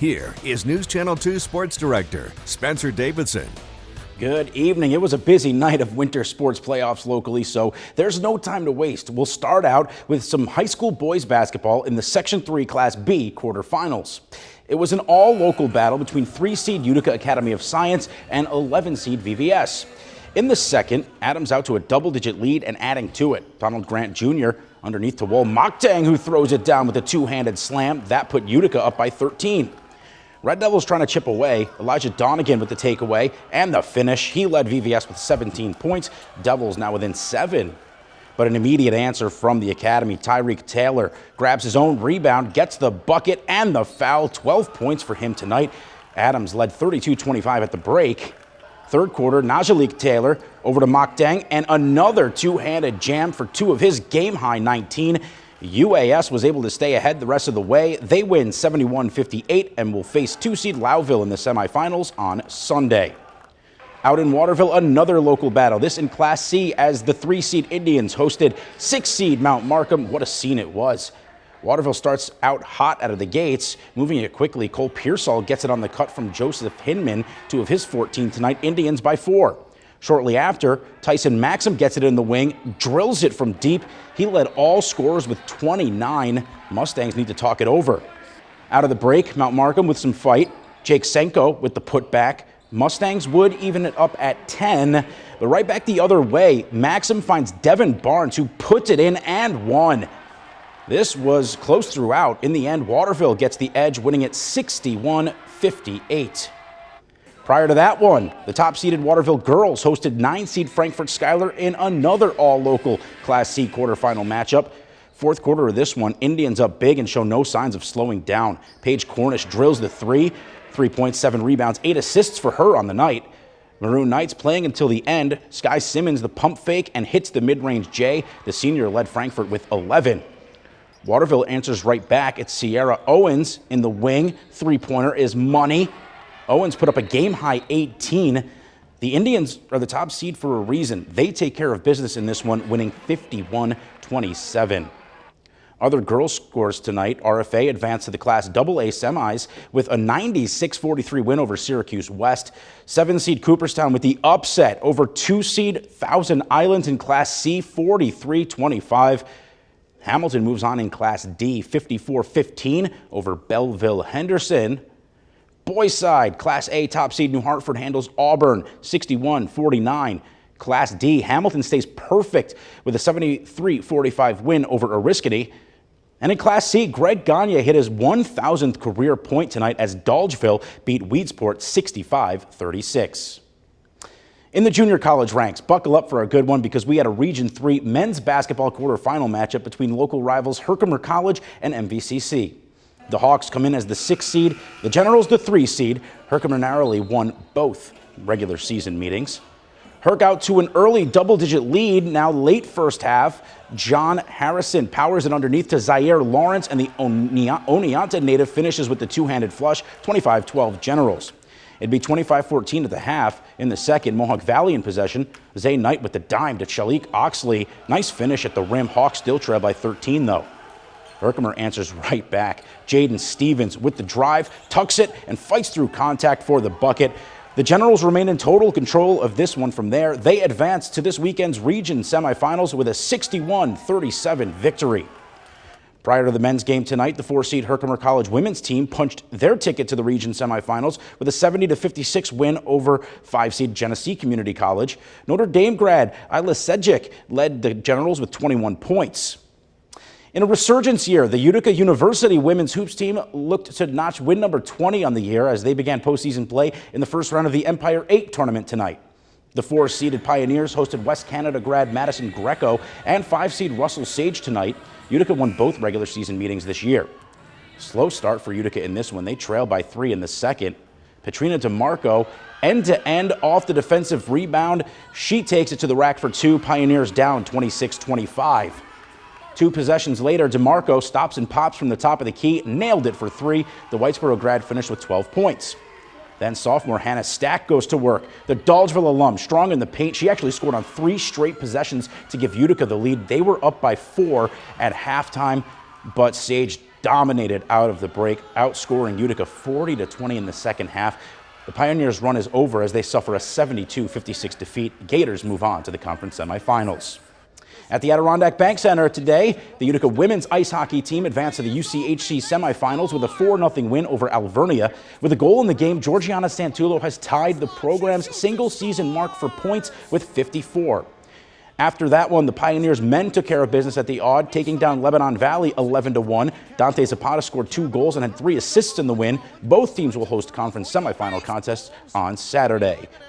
Here is News Channel 2 Sports Director Spencer Davidson. Good evening. It was a busy night of winter sports playoffs locally, so there's no time to waste. We'll start out with some high school boys basketball in the Section 3 Class B quarterfinals. It was an all-local battle between 3-seed Utica Academy of Science and 11-seed VVS. In the second, Adams out to a double-digit lead and adding to it. Donald Grant Jr. underneath to Wol Moktang, who throws it down with a two-handed slam. That put Utica up by 13. Red Devils trying to chip away. Elijah Donegan with the takeaway and the finish. He led VVS with 17 points. Devils now within 7. But an immediate answer from the Academy. Tyreek Taylor grabs his own rebound, gets the bucket and the foul. 12 points for him tonight. Adams led 32-25 at the break. Third quarter, Najalik Taylor over to Moktang and another two-handed jam for two of his game-high 19. UAS was able to stay ahead the rest of the way. They win 71-58 and will face 2-seed Lowville in the semifinals on Sunday. Out in Waterville, another local battle, this in Class C, as the 3-seed Indians hosted 6-seed Mt Markham. What a scene it was. Waterville starts out hot out of the gates, moving it quickly. Cole Pearsall gets it on the cut from Joseph Hinman, 2 of his 14 tonight. Indians by 4. Shortly after, Tyson Maxim gets it in the wing, drills it from deep. He led all scorers with 29. Mustangs need to talk it over. Out of the break, Mt Markham with some fight. Jake Senko with the putback. Mustangs would even it up at 10. But right back the other way, Maxim finds Devin Barnes, who puts it in and won. This was close throughout. In the end, Waterville gets the edge, winning it 61-58. Prior to that one, the top-seeded Waterville girls hosted 9-seed Frankfort Schuyler in another all-local Class C quarterfinal matchup. Fourth quarter of this one, Indians up big and show no signs of slowing down. Paige Cornish drills the 3 points, 7 rebounds, 8 assists for her on the night. Maroon Knights playing until the end. Sky Simmons the pump fake and hits the mid-range J. The senior led Frankfort with 11. Waterville answers right back. It's Sierra Owens in the wing. Three-pointer is money. Owens put up a game-high 18. The Indians are the top seed for a reason. They take care of business in this one, winning 51-27. Other girls' scores tonight, RFA advanced to the Class AA semis with a 96-43 win over Syracuse West. 7-seed Cooperstown with the upset over 2-seed Thousand Islands in Class C, 43-25. Hamilton moves on in Class D, 54-15 over Belleville Henderson. Boys side, Class A top seed New Hartford handles Auburn 61-49. Class D, Hamilton stays perfect with a 73-45 win over Oriskany. And in Class C, Greg Gagne hit his 1,000th career point tonight as Dolgeville beat Weedsport 65-36. In the junior college ranks, buckle up for a good one because we had a Region 3 men's basketball quarterfinal matchup between local rivals Herkimer College and MVCC. The Hawks come in as the 6th seed, the Generals the 3 seed. Herkimer narrowly won both regular season meetings. Herc out to an early double-digit lead, now late first half. John Harrison powers it underneath to Zaire Lawrence, and the Oneonta native finishes with the two-handed flush, 25-12 Generals. It'd be 25-14 at the half. In the second, Mohawk Valley in possession. Zay Knight with the dime to Shalik Oxley. Nice finish at the rim. Hawks still trail by 13, though. Herkimer answers right back. Jaden Stevens with the drive, tucks it, and fights through contact for the bucket. The Generals remain in total control of this one from there. They advance to this weekend's region semifinals with a 61-37 victory. Prior to the men's game tonight, the 4-seed Herkimer College women's team punched their ticket to the region semifinals with a 70-56 win over 5-seed Genesee Community College. Notre Dame grad Isla Sedgwick led the Generals with 21 points. In a resurgence year, the Utica University women's hoops team looked to notch win number 20 on the year as they began postseason play in the first round of the Empire 8 tournament tonight. The 4-seeded Pioneers hosted West Canada grad Madison Greco and 5-seed Russell Sage tonight. Utica won both regular season meetings this year. Slow start for Utica in this one. They trail by 3 in the second. Petrina DeMarco, end-to-end off the defensive rebound. She takes it to the rack for 2. Pioneers down 26-25. 2 possessions later, DeMarco stops and pops from the top of the key, nailed it for 3. The Whitesboro grad finished with 12 points. Then sophomore Hannah Stack goes to work. The Dolgeville alum, strong in the paint. She actually scored on 3 straight possessions to give Utica the lead. They were up by 4 at halftime, but Sage dominated out of the break, outscoring Utica 40-20 in the second half. The Pioneers' run is over as they suffer a 72-56 defeat. Gators move on to the conference semifinals. At the Adirondack Bank Center today, the Utica women's ice hockey team advanced to the UCHC semifinals with a 4-0 win over Alvernia. With a goal in the game, Georgiana Santulo has tied the program's single-season mark for points with 54. After that one, the Pioneers men took care of business at the Aud, taking down Lebanon Valley 11-1. Dante Zapata scored 2 goals and had 3 assists in the win. Both teams will host conference semifinal contests on Saturday.